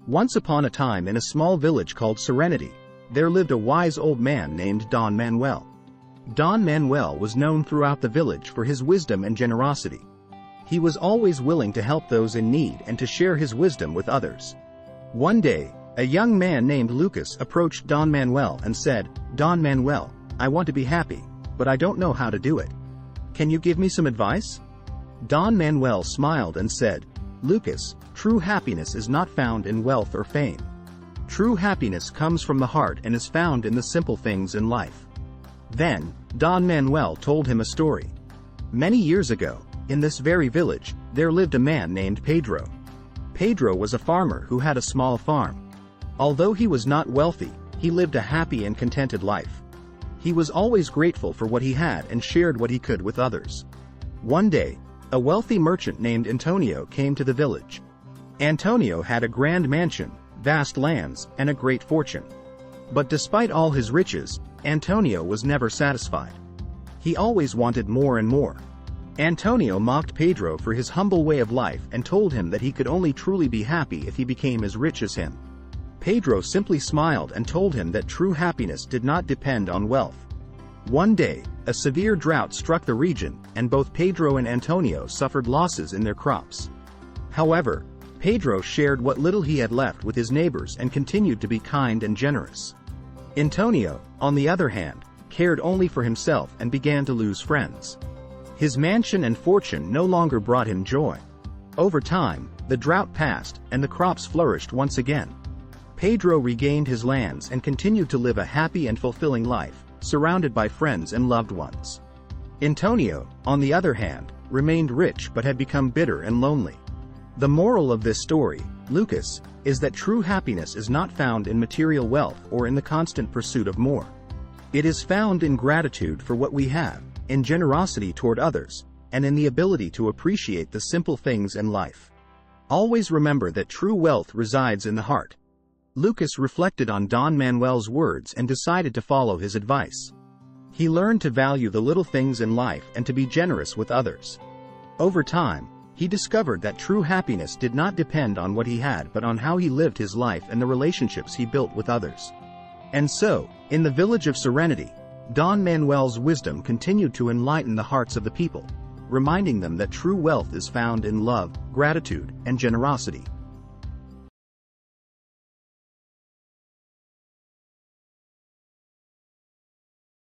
Once upon a time in a small village called Serenity, there lived a wise old man named Don Manuel. Don Manuel was known throughout the village for his wisdom and generosity. He was always willing to help those in need and to share his wisdom with others. One day, a young man named Lucas approached Don Manuel and said, "Don Manuel, I want to be happy, but I don't know how to do it. Can you give me some advice?" Don Manuel smiled and said, "Lucas, true happiness is not found in wealth or fame. True happiness comes from the heart and is found in the simple things in life." Then, Don Manuel told him a story. Many years ago, in this very village, there lived a man named Pedro. Pedro was a farmer who had a small farm. Although he was not wealthy, he lived a happy and contented life. He was always grateful for what he had and shared what he could with others. One day, a wealthy merchant named Antonio came to the village. Antonio had a grand mansion, vast lands, and a great fortune. But despite all his riches, Antonio was never satisfied. He always wanted more and more. Antonio mocked Pedro for his humble way of life and told him that he could only truly be happy if he became as rich as him. Pedro simply smiled and told him that true happiness did not depend on wealth. One day, a severe drought struck the region, and both Pedro and Antonio suffered losses in their crops. However, Pedro shared what little he had left with his neighbors and continued to be kind and generous. Antonio, on the other hand, cared only for himself and began to lose friends. His mansion and fortune no longer brought him joy. Over time, the drought passed, and the crops flourished once again. Pedro regained his lands and continued to live a happy and fulfilling life, surrounded by friends and loved ones. Antonio, on the other hand, remained rich but had become bitter and lonely. The moral of this story, Lucas, is that true happiness is not found in material wealth or in the constant pursuit of more. It is found in gratitude for what we have, in generosity toward others, and in the ability to appreciate the simple things in life. Always remember that true wealth resides in the heart. Lucas reflected on Don Manuel's words and decided to follow his advice. He learned to value the little things in life and to be generous with others. Over time, he discovered that true happiness did not depend on what he had but on how he lived his life and the relationships he built with others. And so, in the village of Serenity, Don Manuel's wisdom continued to enlighten the hearts of the people, reminding them that true wealth is found in love, gratitude, and generosity.